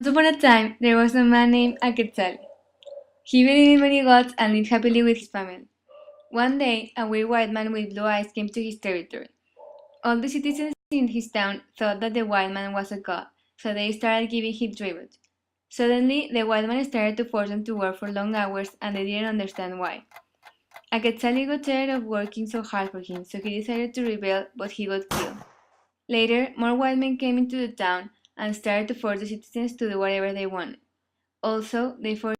Once upon a time, there was a man named Quetzal. He believed in many gods and lived happily with his family. One day, a weird white man with blue eyes came to his territory. All the citizens in his town thought that the white man was a god, so they started giving him tribute. Suddenly, the white man started to force them to work for long hours, and they didn't understand why. Quetzal got tired of working so hard for him, so he decided to rebel, but he got killed. Later, more white men came into the town and started to force the citizens to do whatever they wanted. Also, they forced